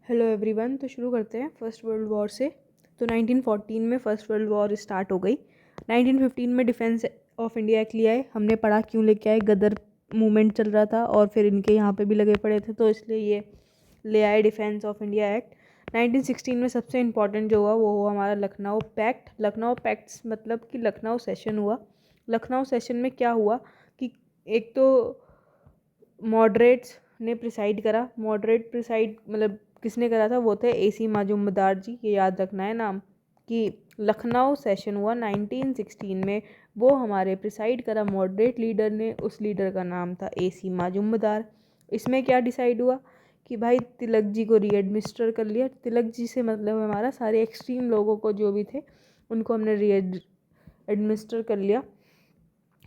Hello everyone. तो शुरू करते हैं फर्स्ट वर्ल्ड वॉर से। तो 1914 में फर्स्ट वर्ल्ड वॉर स्टार्ट हो गई। 1915 में डिफेंस ऑफ इंडिया एक्ट लिया है। हमने पढ़ा क्यों लेके आए, गदर मूवमेंट चल रहा था और फिर इनके यहाँ पे भी लगे पड़े थे, तो इसलिए ये ले आए डिफेंस ऑफ इंडिया एक्ट। 1916 में सबसे इम्पॉर्टेंट जो हुआ वो हुआ हमारा लखनऊ पैक्ट। लखनऊ पैक्ट मतलब कि लखनऊ सेशन हुआ। लखनऊ सेशन में क्या हुआ कि एक तो मॉडरेट्स ने प्रिसाइड करा। मॉडरेट प्रिसाइड मतलब किसने करा था, वो थे AC मजूमदार जी, ये याद रखना है नाम। कि लखनऊ सेशन हुआ 1916 में, वो हमारे प्रिसाइड करा मॉडरेट लीडर ने, उस लीडर का नाम था AC मजूमदार। इसमें क्या डिसाइड हुआ कि भाई तिलक जी को रीएडमिनिस्टर कर लिया। तिलक जी से मतलब हमारा सारे एक्सट्रीम लोगों को जो भी थे उनको हमने एडमिनिस्टर कर लिया।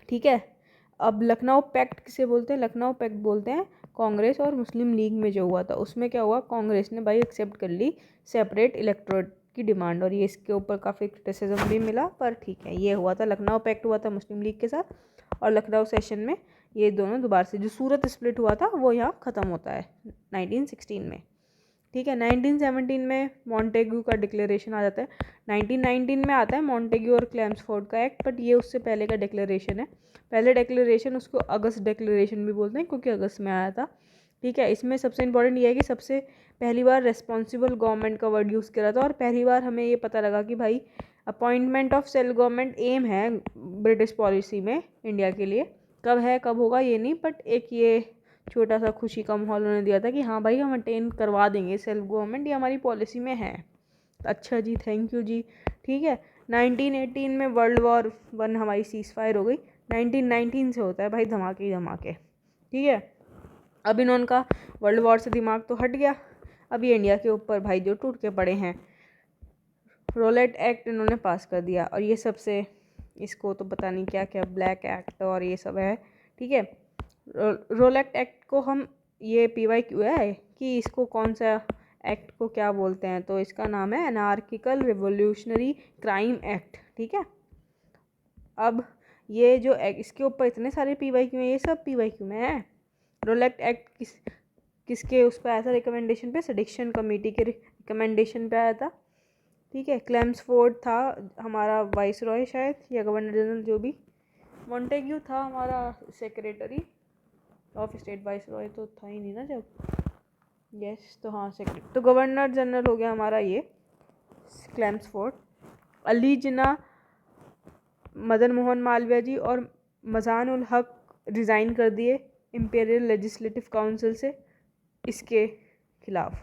ठीक है। अब लखनऊ पैक्ट किसे बोलते हैं? लखनऊ पैक्ट बोलते हैं कांग्रेस और मुस्लिम लीग में जो हुआ था। उसमें क्या हुआ, कांग्रेस ने भाई एक्सेप्ट कर ली सेपरेट इलेक्टोरेट की डिमांड, और ये इसके ऊपर काफ़ी क्रिटिसिज्म भी मिला, पर ठीक है। ये हुआ था, लखनऊ पैक्ट हुआ था मुस्लिम लीग के साथ, और लखनऊ सेशन में ये दोनों दोबारा से जो सूरत स्प्लिट हुआ था वो यहाँ ख़त्म होता है 1916 में। ठीक है। 1917 में मॉन्टेग्यू का डिक्लेरेशन आ जाता है। 1919 में आता है मॉन्टेग्यू और क्लेम्सफोर्ड का एक्ट, बट ये उससे पहले का डिक्लेरेशन है। पहले डिक्लेरेशन उसको अगस्त डिक्लेरेशन भी बोलते हैं क्योंकि अगस्त में आया था। ठीक है। इसमें सबसे इंपॉर्टेंट ये है कि सबसे पहली बार रेस्पॉन्सिबल गवर्नमेंट का वर्ड यूज़ करा था, और पहली बार हमें ये पता लगा कि भाई appointment of self government aim है ब्रिटिश पॉलिसी में इंडिया के लिए। कब है कब होगा ये नहीं, बट एक ये छोटा सा खुशी का माहौल उन्होंने दिया था कि हाँ भाई हम अटेन करवा देंगे सेल्फ गवर्नमेंट, ये हमारी पॉलिसी में है। अच्छा जी, थैंक यू जी। ठीक है। 1918 में वर्ल्ड वॉर वन हमारी सीज फायर हो गई। 1919 से होता है भाई धमाके ही धमाके। ठीक है। अब इन्होंने वर्ल्ड वॉर से दिमाग तो हट गया, अब ये इंडिया के ऊपर भाई जो टूट के पड़े हैं। रोलेट एक्ट इन्होंने पास कर दिया, और ये सबसे इसको तो पता नहीं क्या क्या ब्लैक एक्ट और ये सब है। ठीक है। रोलेट एक्ट को हम ये PYQ है कि इसको कौन सा एक्ट को क्या बोलते हैं, तो इसका नाम है एनार्किकल रिवोल्यूशनरी क्राइम एक्ट। ठीक है। अब ये जो इसके ऊपर इतने सारे PYQ हैं, ये सब PYQ में है। रोलेट एक्ट किसके उस पर आया था रिकमेंडेशन पे? सेडिक्शन कमेटी के रिकमेंडेशन पे आया था। ठीक है। क्लेम्सफोर्ड था हमारा वाइस रॉय शायद, या गवर्नर जनरल, जो भी। मॉन्टेग्यू था हमारा secretary of state. Vice Roy तो था ही नहीं ना जब। यस, तो हाँ सेक्रेटरी, तो गवर्नर जनरल हो गया हमारा ये क्लेम्सफोर्ड। अली जिन्ना, मदन मोहन मालवीय जी और मजान उल हक रिज़ाइन कर दिए इम्पीरियल लेजिस्लेटिव काउंसिल से इसके खिलाफ,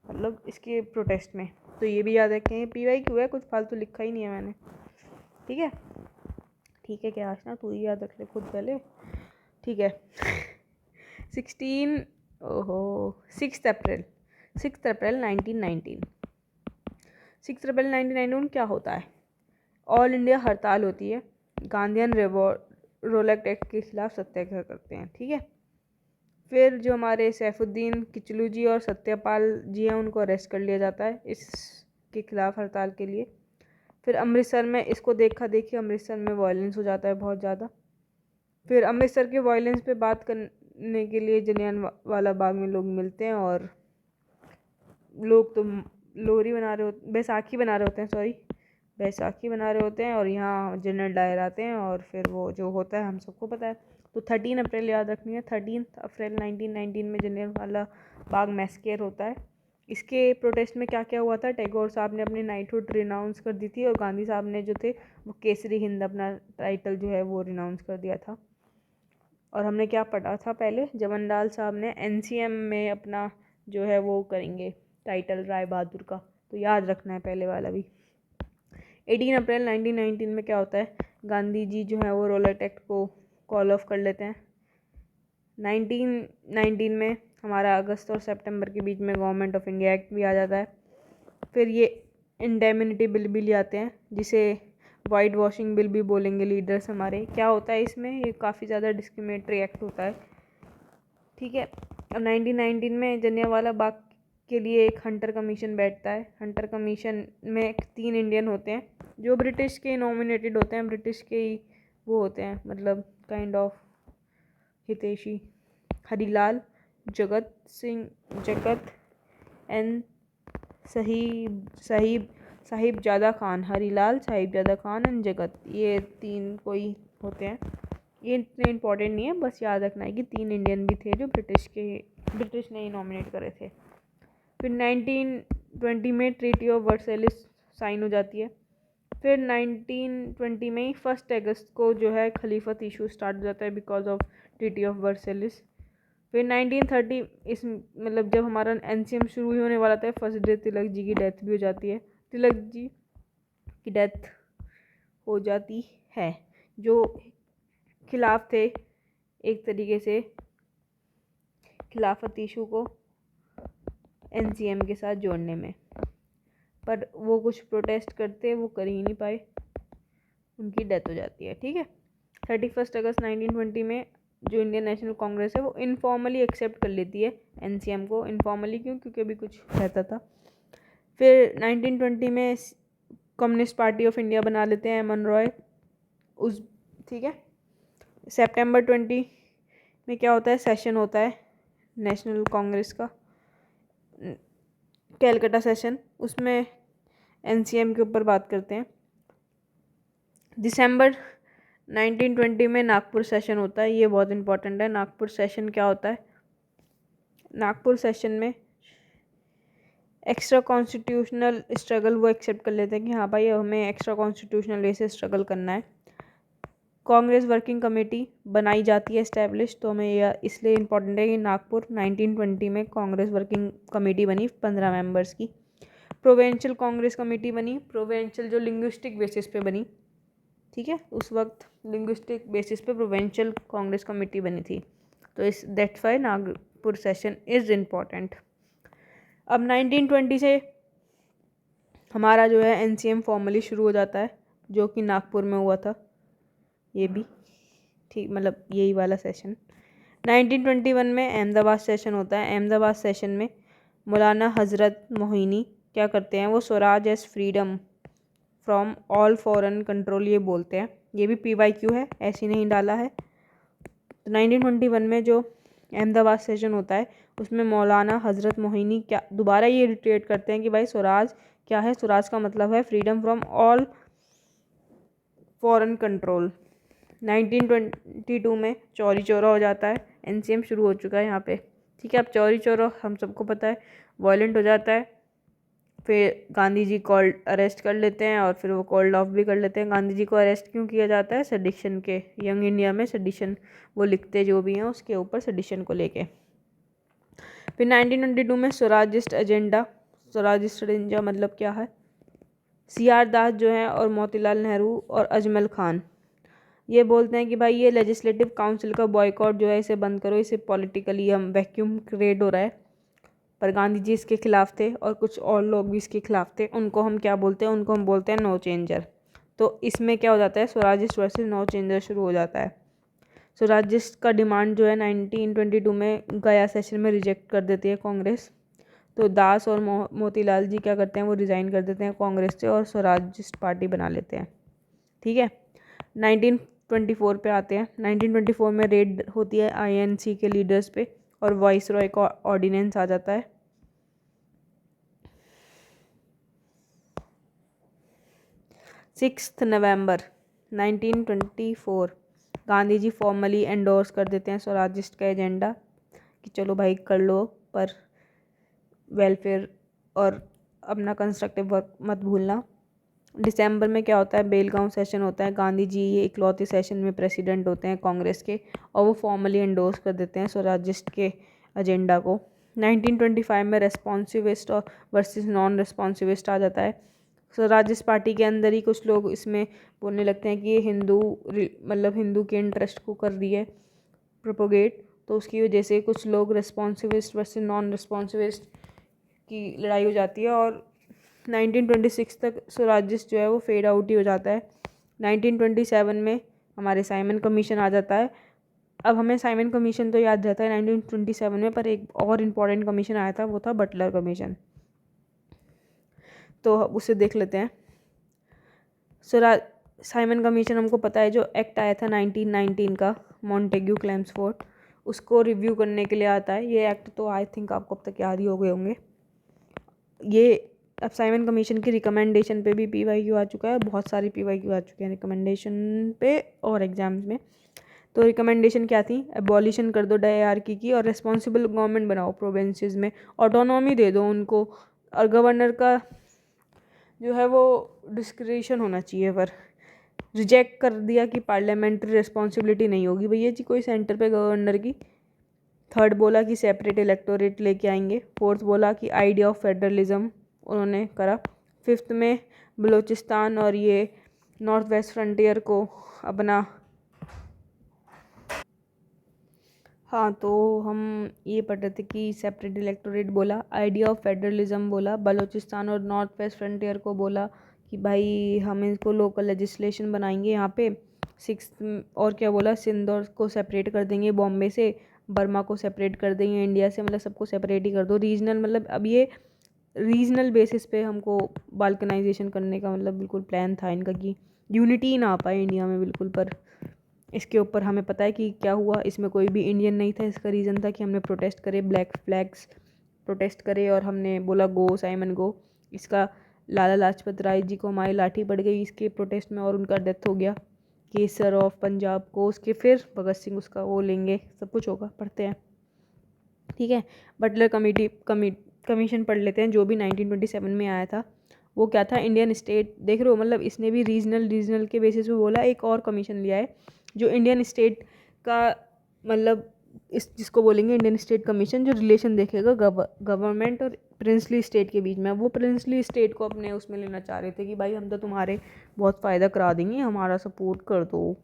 मतलब इसके प्रोटेस्ट में। तो ये भी याद रखें, PYQ है, कुछ फालतू लिखा ही नहीं है मैंने। ठीक है। ठीक है क्या आशना, तू ही याद रख ले खुद पहले। ठीक है। 6 अप्रैल 1919। 6 अप्रैल 1919 क्या होता है? ऑल इंडिया हड़ताल होती है। गांधीयन रोलेट एक्ट के खिलाफ सत्याग्रह करते हैं। ठीक है। फिर जो हमारे सैफुद्दीन किचलू जी और सत्यपाल जी हैं उनको अरेस्ट कर लिया जाता है इसके खिलाफ हड़ताल के लिए। फिर अमृतसर में इसको देखा देखी अमृतसर में वायलेंस हो जाता है बहुत ज़्यादा। फिर अमृतसर के वायलेंस पे बात करने के लिए जलियांवाला बाग में लोग मिलते हैं, और लोग तो लोहरी बना रहे होते, बैसाखी बना रहे होते हैं, सॉरी बैसाखी बना रहे होते हैं, और यहाँ जनरल डायर आते हैं, और फिर वो जो होता है हम सबको पता है। तो 13 अप्रैल याद रखनी है। 13 अप्रैल 1919 में जलियांवाला बाग मैस्केर होता है। इसके प्रोटेस्ट में क्या क्या हुआ था? टैगोर साहब ने अपनी नाइटहुड रिनाउंस कर दी थी, और गांधी साहब ने जो थे वो केसरी हिंद अपना टाइटल जो है वो रिनाउंस कर दिया था। और हमने क्या पढ़ा था पहले, जमनलाल साहब ने NCM में अपना जो है वो करेंगे टाइटल राय बहादुर का, तो याद रखना है पहले वाला भी। 18 अप्रैल 1919 में क्या होता है? गांधी जी जो है वो रोलेट एक्ट को कॉल ऑफ कर लेते हैं। 1919 में हमारा अगस्त और सितंबर के बीच में गवर्नमेंट ऑफ इंडिया एक्ट भी आ जाता है। फिर ये इंडेमिनिटी बिल भी ले आते हैं, जिसे वाइट वॉशिंग बिल भी बोलेंगे लीडर्स हमारे। क्या होता है इसमें? ये काफ़ी ज़्यादा डिस्क्रिमिनेटरी एक्ट होता है। ठीक है। अब 1919 में जलियांवाला बाग के लिए एक हंटर कमीशन बैठता है। हंटर कमीशन में 3 इंडियन होते हैं जो ब्रिटिश के नॉमिनेटेड होते हैं, ब्रिटिश के ही वो होते हैं, मतलब काइंड ऑफ हितैषी। हरीलाल, जगत एन साहिबजादा खान, हरीलाल साहिबजादा खान एंड जगत, ये 3 कोई होते हैं। ये इतने इम्पोर्टेंट नहीं है, बस याद रखना है कि 3 इंडियन भी थे जो ब्रिटिश ने ही नॉमिनेट करे थे। फिर 1920 में ट्रीटी ऑफ वर्सेलिस साइन हो जाती है। फिर 1920 में ही 1 अगस्त को जो है खलीफत इशू स्टार्ट हो जाता है because of treaty of Versailles. फिर 1930 इस मतलब जब हमारा एनसीएम शुरू ही होने वाला था, फर्स्ट डे तिलक जी की डेथ भी हो जाती है। तिलक जी की डेथ हो जाती है जो खिलाफ थे एक तरीके से खिलाफत इशू को एनसीएम के साथ जोड़ने में, पर वो कुछ प्रोटेस्ट करते वो कर ही नहीं पाए, उनकी डेथ हो जाती है। ठीक है, 31 अगस्त 1920 में जो इंडियन नेशनल कांग्रेस है वो इनफॉर्मली एक्सेप्ट कर लेती है एनसीएम को। इनफॉर्मली क्यों? क्योंकि अभी कुछ रहता था। फिर 1920 में कम्युनिस्ट पार्टी ऑफ इंडिया बना लेते हैं एम एन रॉय उस। ठीक है, सितंबर 20 में क्या होता है, सेशन होता है नेशनल कांग्रेस का, कैलकाटा सेशन, उसमें एनसीएम के ऊपर बात करते हैं। दिसंबर 1920 में नागपुर सेशन होता है, ये बहुत इंपॉर्टेंट है। नागपुर सेशन क्या होता है? नागपुर सेशन में एक्स्ट्रा कॉन्स्टिट्यूशनल स्ट्रगल वो एक्सेप्ट कर लेते हैं कि हाँ भाई हमें एक्स्ट्रा कॉन्स्टिट्यूशनल वे से स्ट्रगल करना है। कांग्रेस वर्किंग कमेटी बनाई जाती है एस्टेब्लिश, तो हमें यह इसलिए इम्पोर्टेंट है कि नागपुर 1920 में कांग्रेस वर्किंग कमेटी बनी 15 मेंबर्स की। प्रोविंशियल कांग्रेस कमेटी बनी, प्रोविंशियल जो लिंग्विस्टिक बेसिस पे बनी। ठीक है, उस वक्त लिंग्विस्टिक बेसिस पे प्रोविंशियल कांग्रेस कमेटी बनी थी, तो इस that's why Nagpur session is important. अब 1920 से हमारा जो है एनसीएम फॉर्मली शुरू हो जाता है, जो कि नागपुर में हुआ था, ये भी ठीक मतलब यही वाला सेशन। 1921 में अहमदाबाद सेशन होता है। अहमदाबाद सेशन में मौलाना हज़रत मोहिनी क्या करते हैं, वो Swaraj as freedom from all foreign control ये बोलते हैं। ये भी PYQ है, ऐसे नहीं डाला है। तो 1921 में जो अहमदाबाद सेशन होता है उसमें मौलाना हज़रत मोहिनी क्या दोबारा ये रिट्रेट करते हैं कि भाई स्वराज क्या है, स्वराज का मतलब है freedom from all foreign control. 1922 में चौरी चौरा हो जाता है, एनसीएम शुरू हो चुका है यहाँ पे। ठीक है, अब चौरी चौरा हम सबको पता है वायलेंट हो जाता है। फिर गांधी जी को अरेस्ट कर लेते हैं और फिर वो कॉल्ड ऑफ भी कर लेते हैं। गांधी जी को अरेस्ट क्यों किया जाता है? सेडिशन के, यंग इंडिया में सेडिशन वो लिखते जो भी हैं उसके ऊपर सेडिशन को लेके। फिर 1922 में स्वराजिस्ट एजेंडा, स्वराजिस्ट एजेंडा मतलब क्या है, CR दास जो हैं और मोतीलाल नेहरू और अजमल खान ये बोलते हैं कि भाई ये लेजिस्लेटिव काउंसिल का बॉयकॉट जो है इसे बंद करो, इसे पॉलिटिकली हम वैक्यूम क्रिएट हो रहा है। पर गांधी जी इसके खिलाफ थे और कुछ और लोग भी इसके खिलाफ थे। उनको हम क्या बोलते हैं? उनको हम बोलते हैं नो चेंजर। तो इसमें क्या हो जाता है, स्वराजिस्ट वर्सेस नो चेंजर शुरू हो जाता है। स्वराजिस्ट का डिमांड जो है 1922 में गया सेशन में रिजेक्ट कर देती है कांग्रेस। तो दास और मोतीलाल जी क्या करते हैं, वो रिज़ाइन कर देते हैं कांग्रेस से और स्वराजिस्ट पार्टी बना लेते हैं। ठीक है, 1924 पे आते हैं। 1924 में रेड होती है INC के लीडर्स पे और वॉइस रॉय का ऑर्डिनेंस आ जाता है। 6 नवंबर 1924 गांधी जी फॉर्मली एंडोर्स कर देते हैं स्वराजिस्ट का एजेंडा कि चलो भाई कर लो, पर वेलफेयर और अपना कंस्ट्रक्टिव वर्क मत भूलना। दिसंबर में क्या होता है, बेलगांव सेशन होता है। गांधी जी ये इकलौते सेशन में प्रेसिडेंट होते हैं कांग्रेस के और वो फॉर्मली एंडोर्स कर देते हैं स्वराजिस्ट के एजेंडा को। 1925 में रेस्पॉन्सिविस्ट और वर्सेस नॉन रेस्पॉन्सिविस्ट आ जाता है। स्वराजिस्ट पार्टी के अंदर ही कुछ लोग इसमें बोलने लगते हैं कि ये हिंदू मतलब हिंदू के इंटरेस्ट को कर रही है प्रोपोगेट, तो उसकी वजह से कुछ लोग रेस्पॉन्सिविस्ट वर्सेस नॉन रेस्पॉन्सिविस्ट की लड़ाई हो जाती है और 1926 तक स्वराजिस्ट जो है वो फेड आउट ही हो जाता है। 1927 में हमारे साइमन कमीशन आ जाता है। अब हमें साइमन कमीशन तो याद रहता है 1927 में, पर एक और इम्पॉर्टेंट कमीशन आया था, वो था बटलर कमीशन, तो उसे देख लेते हैं। साइमन कमीशन हमको पता है जो एक्ट आया था 1919 का, मॉन्टेग्यू क्लेम्सफोर्ड, उसको रिव्यू करने के लिए आता है। ये एक्ट तो आई थिंक आपको अब तक याद ही हो गए होंगे। ये अब साइमन कमीशन की रिकमेंडेशन पे भी PYQ आ चुका है, बहुत सारी PYQ आ चुके हैं रिकमेंडेशन पे और एग्जाम्स में। तो रिकमेंडेशन क्या थी? एबॉलिशन कर दो डायरार्की की और रिस्पॉन्सिबल गवर्नमेंट बनाओ, प्रोविंसेस में ऑटोनॉमी दे दो उनको, और गवर्नर का जो है वो डिस्क्रिशन होना चाहिए। पर रिजेक्ट कर दिया कि पार्लियामेंट्री रिस्पॉन्सिबिलिटी नहीं होगी भैया जी कोई सेंटर पे गवर्नर की। थर्ड बोला कि सेपरेट इलेक्टोरेट लेके आएंगे। फोर्थ बोला कि आइडिया ऑफ फेडरलिज्म उन्होंने करा। फिफ्थ में बलूचिस्तान और ये नॉर्थ वेस्ट फ्रंटियर को अपना, हाँ तो हम ये पढ़ रहे थे कि सेपरेट इलेक्टोरेट बोला, आइडिया ऑफ फेडरलिज्म बोला, बलूचिस्तान और नॉर्थ वेस्ट फ्रंटियर को बोला कि भाई हम इसको लोकल लेजिस्लेशन बनाएंगे यहाँ पे। सिक्स और क्या बोला, सिंध और को सेपरेट कर देंगे बॉम्बे से, बर्मा को सेपरेट कर देंगे इंडिया से, मतलब सबको सेपरेट ही कर दो रीजनल, मतलब अब ये रीजनल बेसिस पे हमको बाल्कनाइजेशन करने का मतलब बिल्कुल प्लान था इनका कि यूनिटी ना आ पाए इंडिया में बिल्कुल। पर इसके ऊपर हमें पता है कि क्या हुआ, इसमें कोई भी इंडियन नहीं था। इसका रीज़न था कि हमने प्रोटेस्ट करे, ब्लैक फ्लैग्स प्रोटेस्ट करे और हमने बोला गो साइमन गो। इसका लाला लाजपत राय जी को हमारी लाठी पड़ गई इसके प्रोटेस्ट में और उनका डेथ हो गया। केसर ऑफ पंजाब को उसके फिर भगत सिंह उसका वो लेंगे, सब कुछ होगा, पढ़ते हैं ठीक है। बटलर कमीशन पढ़ लेते हैं जो भी 1927 में आया था। वो क्या था, इंडियन स्टेट, देख रहे हो मतलब इसने भी रीजनल के बेसिस पे बोला। एक और कमीशन लिया है जो इंडियन स्टेट का मतलब इस जिसको बोलेंगे इंडियन स्टेट कमीशन, जो रिलेशन देखेगा गवर्नमेंट और प्रिंसली स्टेट के बीच में। वो प्रिंसली स्टेट को अपने उसमें लेना चाह रहे थे कि भाई हम तो तुम्हारे बहुत फ़ायदा करा देंगे, हमारा सपोर्ट कर दो।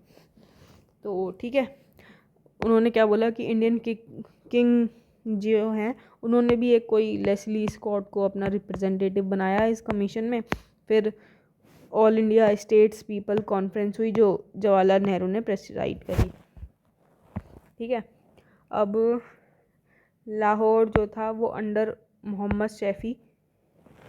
तो ठीक है, उन्होंने क्या बोला कि इंडियन किंग जो हैं उन्होंने भी एक कोई लेस्ली स्कॉट को अपना रिप्रेजेंटेटिव बनाया इस कमीशन में। फिर all India states people conference हुई जो जवाहरलाल नेहरू ने प्रेसिडाइड करी, ठीक है। अब लाहौर जो था वो अंडर मोहम्मद शैफी,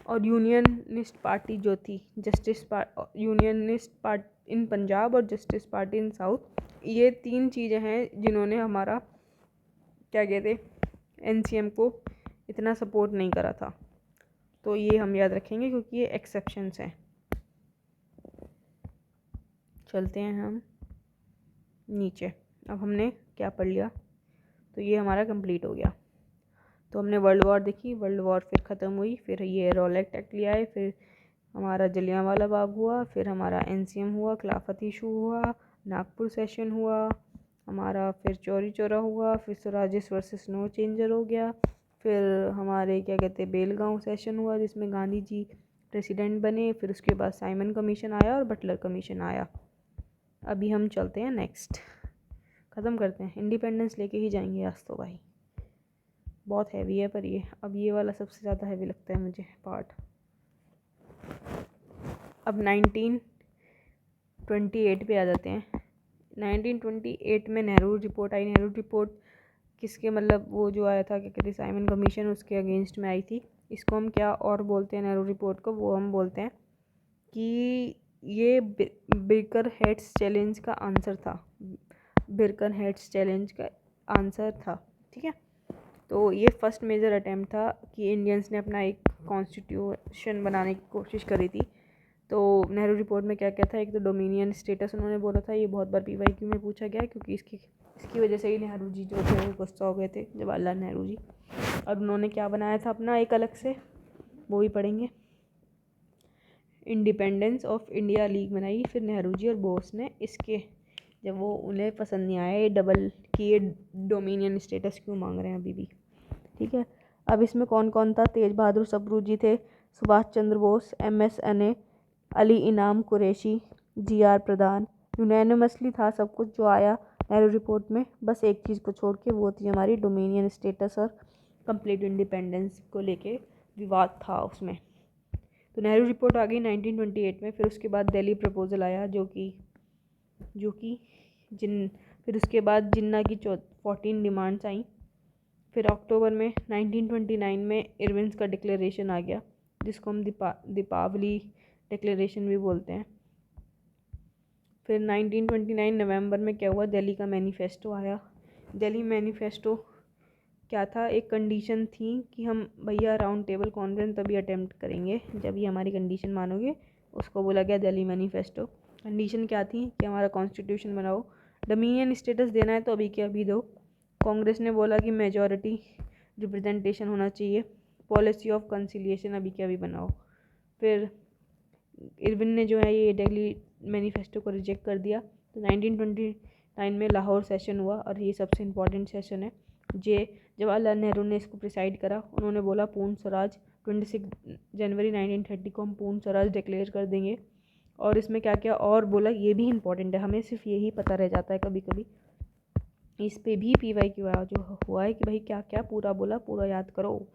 और यूनियनिस्ट पार्टी जो थी यूनियनिस्ट पार्टी इन पंजाब और जस्टिस पार्टी इन साउथ, ये तीन चीज़ें हैं जिन्होंने हमारा क्या कहते NCM को इतना सपोर्ट नहीं करा था। तो ये हम याद रखेंगे क्योंकि ये एक्सेप्शंस हैं। चलते हैं हम नीचे। अब हमने क्या पढ़ लिया, तो ये हमारा कंप्लीट हो गया। तो हमने वर्ल्ड वॉर देखी, वर्ल्ड वॉर फिर ख़त्म हुई, फिर ये रॉलेट एक्ट लिया है, फिर हमारा जलियांवाला बाग हुआ, फिर हमारा NCM हुआ, खिलाफत इशू हुआ, नागपुर सेशन हुआ हमारा, फिर चौरी चौरा हुआ, फिर स्वराजिस वर्सेस नो चेंजर हो गया, फिर हमारे क्या कहते हैं बेलगांव सेशन हुआ जिसमें गांधी जी प्रेसिडेंट बने, फिर उसके बाद साइमन कमीशन आया और बटलर कमीशन आया। अभी हम चलते हैं नेक्स्ट, ख़त्म करते हैं, इंडिपेंडेंस लेके ही जाएंगे आज तो भाई, बहुत हैवी है पर ये अब ये वाला सबसे ज़्यादा हैवी लगता है मुझे पार्ट। अब 1928 पे आ जाते हैं। 1928 में नेहरू रिपोर्ट आई। नेहरू रिपोर्ट किसके मतलब वो जो आया था क्या कहते हैं साइमन कमीशन, उसके अगेंस्ट में आई थी। इसको हम क्या और बोलते हैं नेहरू रिपोर्ट को, वो हम बोलते हैं कि ये बिकर हेड्स चैलेंज का आंसर था, बिकर हेड्स चैलेंज का आंसर था, ठीक है। तो ये फर्स्ट मेजर अटैम्प्ट था कि इंडियंस ने अपना एक कॉन्स्टिट्यूशन बनाने की कोशिश करी थी। तो नेहरू रिपोर्ट में क्या क्या था, एक तो डोमिनियन स्टेटस उन्होंने बोला था, ये बहुत बार PYQ में पूछा गया क्योंकि इसकी वजह से ही नेहरू जी जो थे वो गुस्सा हो गए थे, जवाहरलाल नेहरू जी। और उन्होंने क्या बनाया था अपना एक अलग से, वो भी पढ़ेंगे। इंडिपेंडेंस ऑफ इंडिया लीग बनाई फिर नेहरू जी और बोस ने, इसके जब वो उन्हें पसंद नहीं आया ये डबल कि ये डोमिनियन स्टेटस क्यों मांग रहे हैं अभी भी, ठीक है। अब इसमें कौन कौन था, तेज बहादुर सप्रू जी थे, सुभाष चंद्र बोस, MSNA, अली इनाम कुरैशी, GR प्रधान। यूनानिमसली था सब कुछ जो आया नेहरू रिपोर्ट में, बस एक चीज़ को छोड़ के, वो थी हमारी डोमिनियन स्टेटस और कंप्लीट इंडिपेंडेंस को लेके विवाद था उसमें। तो नेहरू रिपोर्ट आ गई 1928 में। फिर उसके बाद दिल्ली प्रपोजल आया जो कि फिर उसके बाद जिन्ना की 14 डिमांड्स आई। फिर अक्टूबर में 1929 में इरविन्स का डिक्लेरेशन आ गया जिसको हम दीपावली डिक्लेरेशन भी बोलते हैं। फिर 1929 नवंबर में क्या हुआ, दिल्ली का मैनिफेस्टो आया। दिल्ली मैनिफेस्टो क्या था, एक कंडीशन थी कि हम भैया राउंड टेबल कॉन्फ्रेंस तभी अटेम्प्ट करेंगे जब ये हमारी कंडीशन मानोगे। उसको बोला गया दिल्ली मैनिफेस्टो। कंडीशन क्या थी कि हमारा कॉन्स्टिट्यूशन बनाओ, डोमिनियन स्टेटस देना है तो अभी के अभी दो। कांग्रेस ने बोला कि मेजॉरिटी रिप्रेजेंटेशन होना चाहिए, पॉलिसी ऑफ कंसिलिएशन अभी के अभी बनाओ। फिर इरविन ने जो है ये दिल्ली मैनिफेस्टो को रिजेक्ट कर दिया। तो 1929 में लाहौर सेशन हुआ और ये सबसे इम्पोर्टेंट सेशन है। जवाहरलाल नेहरू ने इसको प्रिसाइड करा। उन्होंने बोला पूर्ण स्वराज 26 जनवरी 1930 को हम पूर्ण स्वराज डिक्लेयर कर देंगे। और इसमें क्या क्या और बोला ये भी इम्पोर्टेंट है, हमें सिर्फ यही पता रह जाता है कभी कभी। इस पे भी PYQ जो हुआ है कि भाई क्या क्या पूरा बोला, पूरा याद करो।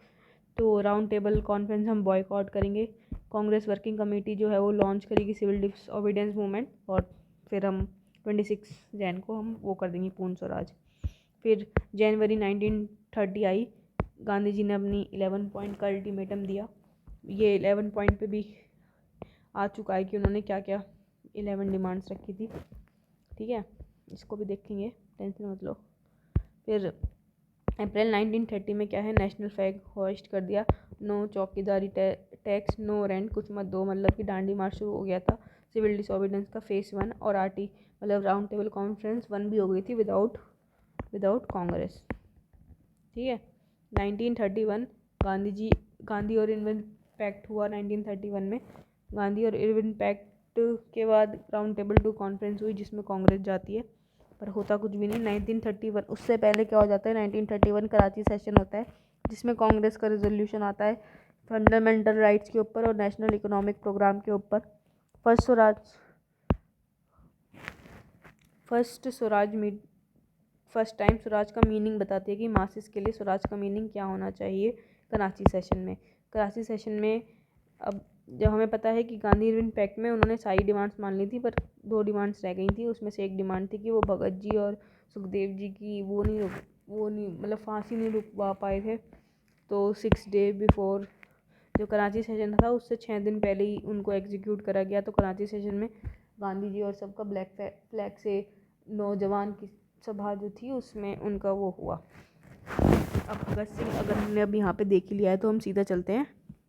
तो राउंड टेबल कॉन्फ्रेंस हम बॉयकॉट करेंगे। कांग्रेस वर्किंग कमेटी जो है वो लॉन्च करेगी सिविल डिसओबीडियंस मूवमेंट, और फिर हम 26 जैन को हम वो कर देंगे पूर्ण स्वराज। फिर जनवरी 1930 आई, गांधी जी ने अपनी 11 पॉइंट का अल्टीमेटम दिया। ये 11 पॉइंट पे भी आ चुका है कि उन्होंने क्या क्या 11 डिमांड्स रखी थी। ठीक है, इसको भी देखेंगे, टेंशन मत लो। फिर अप्रैल 1930 में क्या है, नेशनल फ्लैग होस्ट कर दिया। नो चौकीदारी टैक्स, नो रेंट, कुछ मत दो, मतलब कि डांडी मार्च शुरू हो गया था। सिविल डिसओबीडियंस का फेस 1 और RT मतलब राउंड टेबल कॉन्फ्रेंस 1 भी हो गई थी विदाउट कांग्रेस। ठीक है, 1931 गांधी और इरविन पैक्ट हुआ। 1931 में गांधी और इरविन पैक्ट के बाद राउंड टेबल 2 कॉन्फ्रेंस हुई जिसमें कांग्रेस जाती है, पर होता कुछ भी नहीं। 1931 उससे पहले क्या हो जाता है, 1931 कराची सेशन होता है जिसमें कांग्रेस का रेजोल्यूशन आता है फंडामेंटल राइट्स के ऊपर और नेशनल इकोनॉमिक प्रोग्राम के ऊपर। फर्स्ट टाइम स्वराज का मीनिंग बताती है कि मासिस के लिए स्वराज का मीनिंग क्या होना चाहिए कराची सेशन में। अब जब हमें पता है कि गांधी इरविन पैक्ट में उन्होंने सारी डिमांड्स मान ली थी, पर 2 डिमांड्स रह गई थी। उसमें से एक डिमांड थी कि वो भगत जी और सुखदेव जी की वो नहीं मतलब फांसी नहीं रुकवा पाए थे। तो 6 डे बिफोर जो कराची सेशन था उससे 6 दिन पहले ही उनको एग्जीक्यूट करा गया। तो कराची सेशन में गांधी जी और सबका ब्लैक फ्लैग से नौजवान की सभा जो थी उसमें उनका वो हुआ। अब भगत सिंह अगर हमने अब यहाँ पे देख ही लिया है तो हम सीधा चलते हैं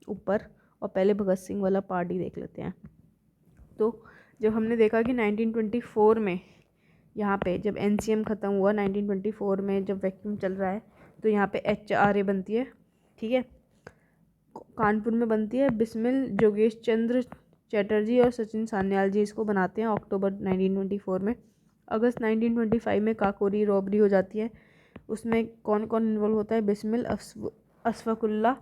ऊपर और पहले भगत सिंह वाला पार्ट ही देख लेते हैं। तो जब हमने देखा कि 1924 में यहाँ पे जब NCM ख़त्म हुआ, 1924 में जब वैक्यूम चल रहा है तो यहाँ पे HRA बनती है। ठीक है, कानपुर में बनती है। बिस्मिल जोगेश चंद्र चैटर्जी और सचिन सान्याल जी इसको बनाते हैं अक्टूबर 1924 में। अगस्त 1925 में काकोरी रॉबरी हो जाती है। उसमें कौन कौन इन्वॉल्व होता है, बिस्मिल, अशफाकुल्ला,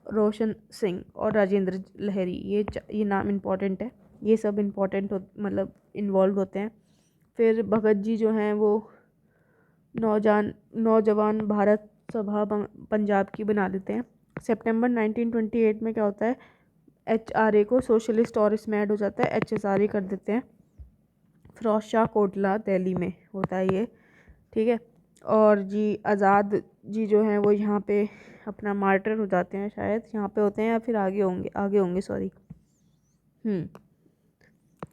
रोशन सिंह और राजेंद्र लहरी। ये नाम इम्पॉर्टेंट है, ये सब इम्पॉर्टेंट मतलब इन्वॉल्व होते हैं। फिर भगत जी जो हैं वो नौजवान भारत सभा पंजाब की बना देते हैं। सितंबर 1928 में क्या होता है, HRA को सोशलिस्ट और इसमें ऐड हो जाता है, HSRA कर देते हैं। फिरोज शाह कोटला दिल्ली में होता है ये। ठीक है, और जी आज़ाद जी जो हैं वो यहाँ पे अपना मार्टर हो जाते हैं, शायद यहाँ पे होते हैं या फिर आगे होंगे सॉरी।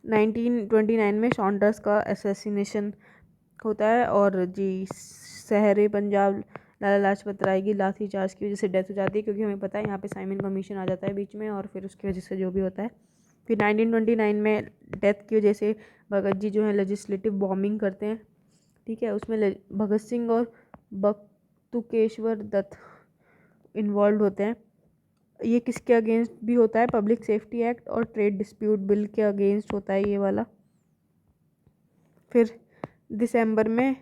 1929 में सॉन्डर्स का असैसिनेशन होता है और जी शहर पंजाब लाला लाजपत राय की लाठी चार्ज की वजह से डेथ हो जाती है, क्योंकि हमें पता है यहाँ पे साइमन कमीशन आ जाता है बीच में और फिर उसकी वजह से जो भी होता है। फिर 1929 में डेथ की वजह से भगत जी जो है लेजिस्लेटिव बॉम्बिंग करते हैं। ठीक है, उसमें भगत सिंह और बख्तुकेश्वर दत्त इन्वॉल्व होते हैं। ये किसके अगेंस्ट भी होता है, पब्लिक सेफ्टी एक्ट और ट्रेड डिस्प्यूट बिल के अगेंस्ट होता है ये वाला। फिर दिसंबर में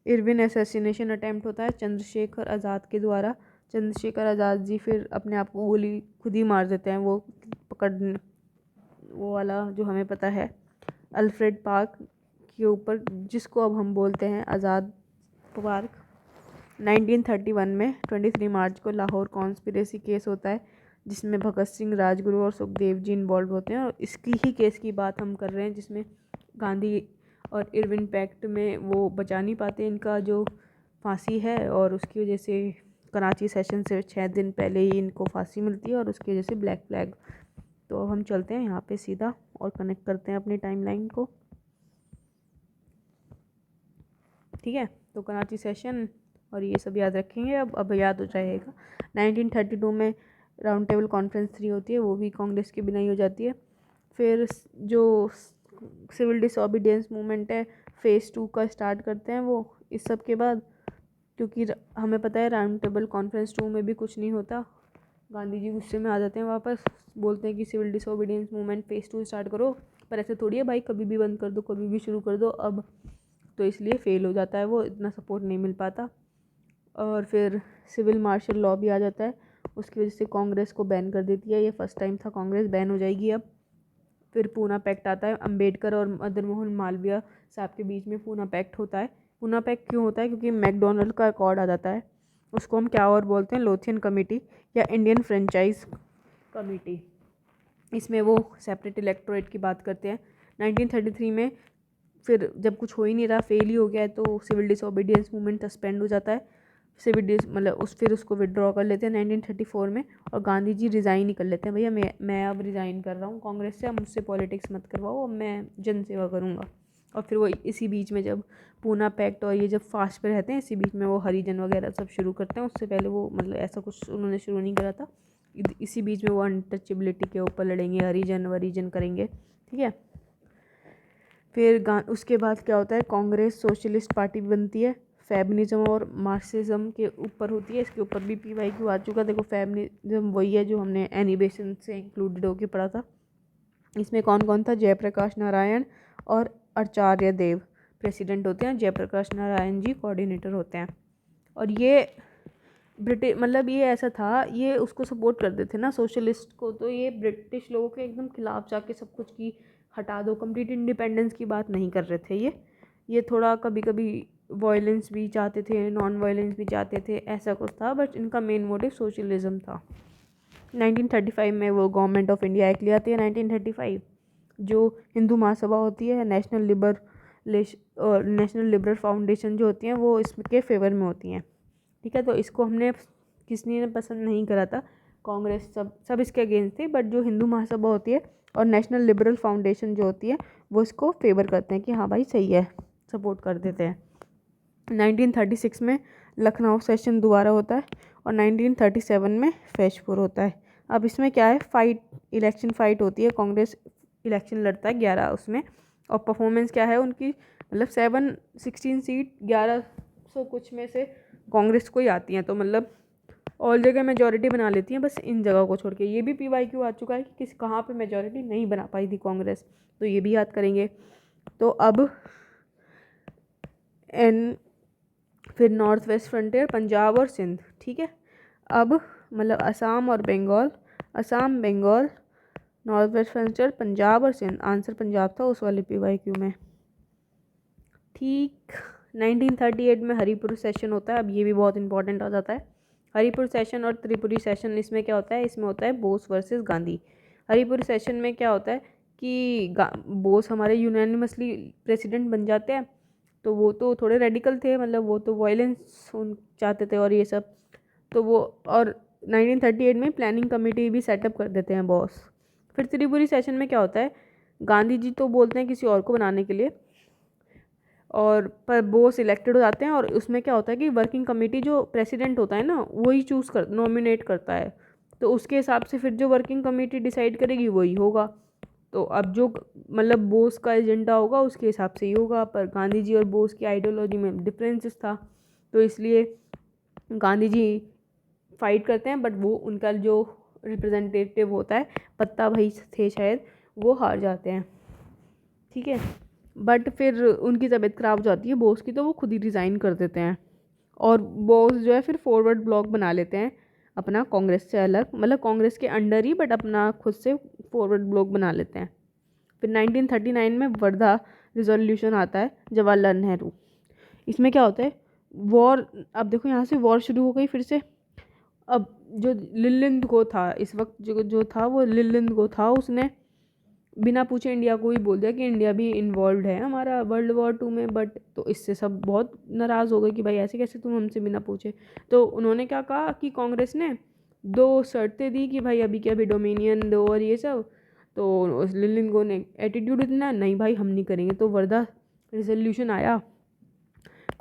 इरविन असैसिनेशन अटैम्प्ट होता है चंद्रशेखर आज़ाद के द्वारा। चंद्रशेखर आज़ाद जी फिर अपने आप को गोली खुद ही मार देते हैं, वो वाला जो हमें पता है अल्फ्रेड पार्क के ऊपर, जिसको अब हम बोलते हैं आज़ाद पार्क। 1931 में 23 मार्च को लाहौर कॉन्स्पिरेसी केस होता है जिसमें भगत सिंह, राजगुरु और सुखदेव जी इन्वॉल्व होते हैं। और इसकी ही केस की बात हम कर रहे हैं जिसमें गांधी और इरविन पैक्ट में वो बचा नहीं पाते इनका जो फांसी है, और उसकी वजह से कराची सेशन से 6 दिन पहले ही इनको फांसी मिलती है और उसकी वजह से ब्लैक फ्लैग। तो अब हम चलते हैं यहाँ पे सीधा और कनेक्ट करते हैं अपनी टाइमलाइन को। ठीक है, तो कराची सेशन और ये सब याद रखेंगे, अब याद हो जाएगा। 1932 में राउंड टेबल कॉन्फ्रेंस 3 होती है, वो भी कांग्रेस के बिना ही हो जाती है। फिर जो सिविल डिसोबीडियंस मूवमेंट है, फेज़ 2 का स्टार्ट करते हैं वो इस सब के बाद, क्योंकि हमें पता है राउंड टेबल कॉन्फ्रेंस 2 में भी कुछ नहीं होता। गांधी जी गुस्से में आ जाते हैं वापस, बोलते हैं कि civil disobedience movement phase 2 start करो, पर ऐसे थोड़ी है भाई, कभी भी बंद कर दो, कभी भी शुरू कर दो अब। तो इसलिए फेल हो जाता है वो, इतना सपोर्ट नहीं मिल पाता। और फिर सिविल मार्शल लॉ भी आ जाता है, उसकी वजह से कांग्रेस को बैन कर देती है। ये फर्स्ट टाइम था, कांग्रेस बैन हो जाएगी अब। फिर पूना पैक्ट आता है, अंबेडकर और मदन मोहन मालवीय साहब के बीच में पूना पैक्ट होता है। पूना पैक्ट क्यों होता है? क्योंकि मैकडोनल्ड का अकॉर्ड आ जाता है, उसको हम क्या और बोलते हैं, लोथियन कमेटी या इंडियन फ्रेंचाइज कमेटी। इसमें वो सेपरेट इलेक्टोरेट की बात करते हैं। 1933 में फिर जब कुछ हो ही नहीं रहा, फेल ही हो गया है, तो सिविल डिसोबीडियंस मूवमेंट सस्पेंड हो जाता है। सिविल डिस मतलब फिर उसको विड्रॉ कर लेते हैं 1934 में, और गांधी जी रिज़ाइन ही कर लेते हैं, भैया मैं अब रिज़ाइन कर रहा हूँ कांग्रेस से, अब मुझसे पॉलिटिक्स मत करवाओ, अब मैं जनसेवा करूँगा। और फिर वो इसी बीच में जब पूना पैक्ट और ये जब फास्ट पे रहते हैं, इसी बीच में वो हरिजन वगैरह सब शुरू करते हैं। उससे पहले वो मतलब ऐसा कुछ उन्होंने शुरू नहीं करा था। इसी बीच में वो अनटचेबिलिटी के ऊपर लड़ेंगे, हरिजन वरिजन करेंगे, ठीक है। फिर उसके बाद क्या होता है, कांग्रेस सोशलिस्ट पार्टी बनती है, फेमिनिज्म और मार्क्सिज्म के ऊपर होती है। इसके ऊपर भी PYQ आ चुका। देखो फेमिनिज्म वही है जो हमने एनी बेसेंट से इंक्लूडेड होकर पढ़ा था। इसमें कौन कौन था? जयप्रकाश नारायण और आचार्य देव प्रेसिडेंट होते हैं, जयप्रकाश नारायण जी कोऑर्डिनेटर होते हैं। और ये ब्रिटिश मतलब ये ऐसा था, ये उसको सपोर्ट करते थे ना सोशलिस्ट को, तो ये ब्रिटिश लोगों के एकदम खिलाफ जाके सब कुछ की हटा दो, कंप्लीट इंडिपेंडेंस की बात नहीं कर रहे थे ये थोड़ा कभी कभी वायलेंस भी चाहते थे, नॉन वायलेंस भी चाहते थे, ऐसा कुछ था, बट इनका मेन मोटिव सोशलिज्म था। 1935 में वो गवर्नमेंट ऑफ इंडिया एक्ट ले आती है 1935, जो हिंदू महासभा होती है, नेशनल लिबरल फाउंडेशन जो होती हैं वो इसके फेवर में होती हैं, ठीक है। तो इसको हमने किसी ने पसंद नहीं करा था, कांग्रेस सब इसके अगेंस्ट थे, बट जो हिंदू महासभा होती है और नेशनल लिबरल फाउंडेशन जो होती है वो इसको फेवर करते हैं कि हाँ भाई सही है, सपोर्ट कर देते हैं। 1936 में लखनऊ सेशन दोबारा होता है और 1937 में फैजपुर होता है। अब इसमें क्या है, इलेक्शन फाइट होती है, कांग्रेस इलेक्शन लड़ता है 11 उसमें, और परफॉर्मेंस क्या है उनकी, मतलब 716 सीट 1100 कुछ में से कांग्रेस को ही आती हैं, तो मतलब ऑल जगह मेजॉरिटी बना लेती हैं, बस इन जगह को छोड़ के। ये भी PYQ आ चुका है कि कहाँ पे मेजॉरिटी नहीं बना पाई थी कांग्रेस, तो ये भी याद करेंगे। तो अब फिर नॉर्थ वेस्ट फ्रंटियर पंजाब और सिंध, ठीक है। अब मतलब असम और Bengal, Assam Bengal, north west frontier Punjab और सिंध, आंसर पंजाब था उस वाले PYQ में, ठीक। 1938 में हरिपुर सेशन होता है। अब ये भी बहुत इंपॉर्टेंट हो जाता है, हरिपुर सेशन और त्रिपुरी सेशन। इसमें क्या होता है, इसमें होता है बोस वर्सेस गांधी। हरिपुर सेशन में क्या होता है कि बोस हमारे यूनानिमसली प्रेसिडेंट बन जाते हैं, तो वो तो थोड़े रेडिकल थे, मतलब वो तो वायलेंस चाहते थे और ये सब, तो वो और 1938 में प्लानिंग कमेटी भी सेटअप कर देते हैं बॉस। फिर त्रिपुरी सेशन में क्या होता है, गांधी जी तो बोलते हैं किसी और को बनाने के लिए, और पर बोस इलेक्टेड हो जाते हैं, और उसमें क्या होता है कि वर्किंग कमेटी जो प्रेसिडेंट होता है ना वही नॉमिनेट करता है, तो उसके हिसाब से फिर जो वर्किंग कमेटी डिसाइड करेगी वही होगा। तो अब जो मतलब बोस का एजेंडा होगा उसके हिसाब से ही होगा, पर गांधी जी और बोस की आइडियोलॉजी में डिफरेंसेस था, तो इसलिए गांधी जी फाइट करते हैं, बट वो उनका जो रिप्रेजेंटेटिव होता है, पत्ता भाई थे शायद, वो हार जाते हैं, ठीक है। बट फिर उनकी तबीयत ख़राब हो जाती है बॉस की, तो वो खुद ही रिज़ाइन कर देते हैं, और बॉस जो है फिर फॉरवर्ड ब्लॉक बना लेते हैं अपना कांग्रेस से अलग, मतलब कांग्रेस के अंडर ही, बट अपना खुद से फॉरवर्ड ब्लॉक बना लेते हैं। फिर 1939 में वर्धा रिजोल्यूशन आता है, जवाहरलाल नेहरू। इसमें क्या होता है, वॉर, अब देखो यहाँ से वॉर शुरू हो गई फिर से। अब जो लिलिंद को था इस वक्त, जो था वो लिलिंद को था, उसने बिना पूछे इंडिया को ही बोल दिया कि इंडिया भी इन्वॉल्व है हमारा World War II में, बट तो इससे सब बहुत नाराज़ हो गए कि भाई ऐसे कैसे तुम हमसे बिना पूछे। तो उन्होंने क्या कहा कि कांग्रेस ने 2 शर्तें दी कि भाई अभी के अभी डोमिनियन दो और ये सब, तो लिलिंगो ने एटीट्यूड इतना, नहीं भाई हम नहीं करेंगे, तो वर्धा रिजोल्यूशन आया,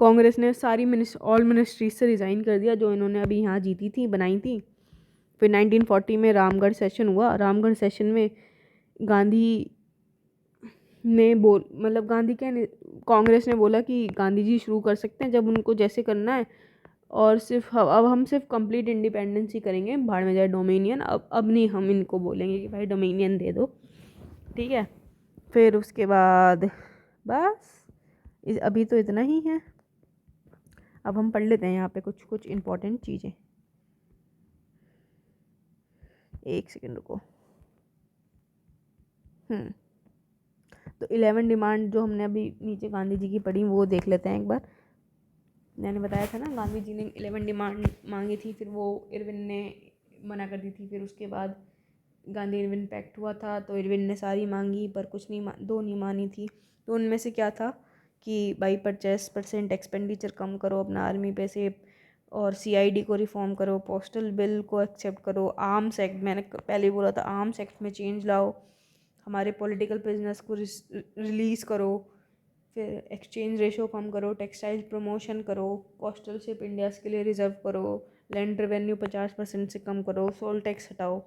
कांग्रेस ने सारी ऑल मिनिस्ट्रीज से रिज़ाइन कर दिया जो इन्होंने अभी यहाँ जीती थी, बनाई थी। फिर 1940 में रामगढ़ सेशन हुआ। रामगढ़ सेशन में गांधी ने मतलब गांधी क्या ने, कांग्रेस ने बोला कि गांधी जी शुरू कर सकते हैं जब उनको जैसे करना है, और सिर्फ अब हम सिर्फ कंप्लीट इंडिपेंडेंस ही करेंगे, भाड़ में जाए डोमिनियन। अब नहीं हम इनको बोलेंगे कि भाई डोमिनियन दे दो, ठीक है। फिर उसके बाद बस अभी तो इतना ही है। अब हम पढ़ लेते हैं यहाँ पे कुछ कुछ इम्पोर्टेंट चीज़ें। एक सेकेंड रुको। तो 11 डिमांड जो हमने अभी नीचे गांधी जी की पढ़ी वो देख लेते हैं एक बार। मैंने बताया था ना गांधी जी ने 11 डिमांड मांगी थी, फिर वो इरविन ने मना कर दी थी। फिर उसके बाद गांधी इरविन पैक्ट हुआ था तो इरविन ने सारी मांगी पर कुछ नहीं दो नहीं मानी थी। तो उनमें से क्या था कि भाई 50% एक्सपेंडिचर कम करो अपना आर्मी पे से, और सीआईडी को रिफॉर्म करो, पोस्टल बिल को एक्सेप्ट करो, आर्म्स एक्ट मैंने पहले ही बोला था आर्म्स एक्ट में चेंज लाओ, हमारे पॉलिटिकल प्रिजनर्स को रिलीज़ करो, फिर एक्सचेंज रेशो कम करो, टेक्सटाइल प्रमोशन करो, कोस्टल शिप इंडियाज के लिए रिजर्व करो, लैंड रेवेन्यू 50% से कम करो, सोल टैक्स हटाओ।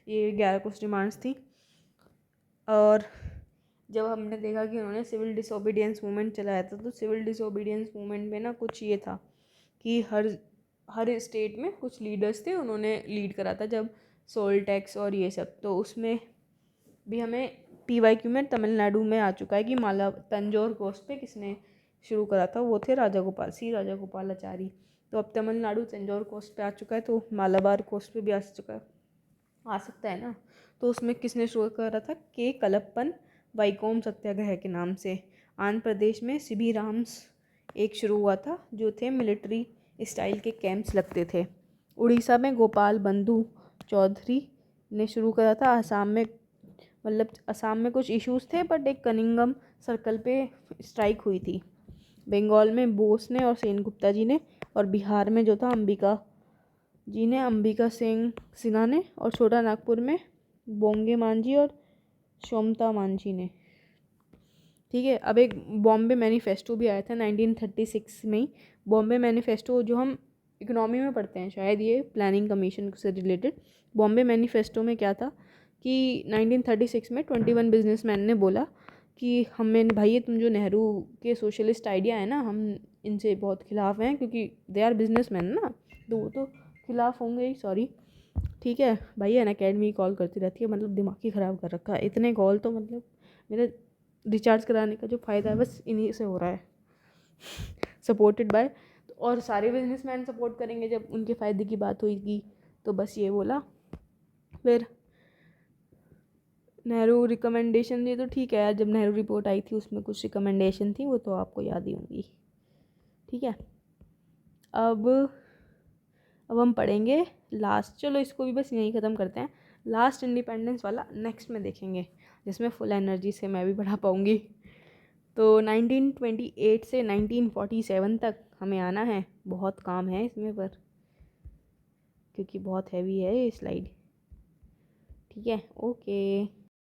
ये 11 कुछ डिमांड्स थी। और जब हमने देखा कि उन्होंने सिविल डिसोबीडियंस मूवमेंट चलाया था, तो सिविल डिसोबीडियंस मूवमेंट में ना कुछ ये था कि हर स्टेट में कुछ लीडर्स थे, उन्होंने लीड करा था जब सोल टैक्स और ये सब। तो उसमें भी हमें PYQ में तमिलनाडु में आ चुका है कि तंजौर कोस्ट पे किसने शुरू करा था, वो थे राजा गोपालाचारी। तो अब तमिलनाडु तंजौर कोस्ट पे आ चुका है, तो मालाबार कोस्ट पे भी आ सकता है ना। तो उसमें किसने शुरू करा था? के कलप्पन वाइकोम सत्याग्रह के नाम से। आंध्र प्रदेश में सिबी राम्स एक शुरू हुआ था, जो थे मिलिट्री स्टाइल के कैंप्स लगते थे। उड़ीसा में गोपाल बंधु चौधरी ने शुरू करा था। असम में कुछ इश्यूज थे बट एक कनिंगम सर्कल पे स्ट्राइक हुई थी। बंगाल में बोस ने और सेनगुप्ता जी ने, और बिहार में जो था अंबिका सिंह सिन्हा ने, और छोटा नागपुर में बोंगे मांझी और शोमता मांझी ने, ठीक है। अब एक बॉम्बे मैनिफेस्टो भी आया था 1936 में ही। बॉम्बे मैनिफेस्टो जो हम इकोनॉमी में पढ़ते हैं शायद, ये प्लानिंग कमीशन से रिलेटेड। बॉम्बे मैनिफेस्टो में क्या था कि 1936 में 21 बिजनेसमैन ने बोला कि हमें भाई ये तुम जो नेहरू के सोशलिस्ट आइडिया है ना, हम इनसे बहुत खिलाफ हैं, क्योंकि दे आर बिजनेसमैन ना, तो वो तो खिलाफ होंगे ही, सॉरी, ठीक है। भाई अन अकेडमी कॉल करती रहती है, मतलब दिमाग ही ख़राब कर रखा है। इतने कॉल तो मतलब मेरे रिचार्ज कराने का जो फ़ायदा है बस इन्हीं से हो रहा है, सपोर्टेड बाय। और सारे बिजनेसमैन सपोर्ट करेंगे जब उनके फ़ायदे की बात होगी, तो बस ये बोला। फिर नेहरू रिकमेंडेशन दी, तो ठीक है यार, जब नेहरू रिपोर्ट आई थी उसमें कुछ रिकमेंडेशन थी, वो तो आपको याद ही होंगी, ठीक है। अब हम पढ़ेंगे लास्ट, चलो इसको भी बस यहीं ख़त्म करते हैं। लास्ट इंडिपेंडेंस वाला नेक्स्ट में देखेंगे, जिसमें फुल एनर्जी से मैं भी पढ़ा पाऊँगी। तो 1928 से 1947 तक हमें आना है, बहुत काम है इसमें पर, क्योंकि बहुत हैवी है ये स्लाइड, ठीक है। ओके।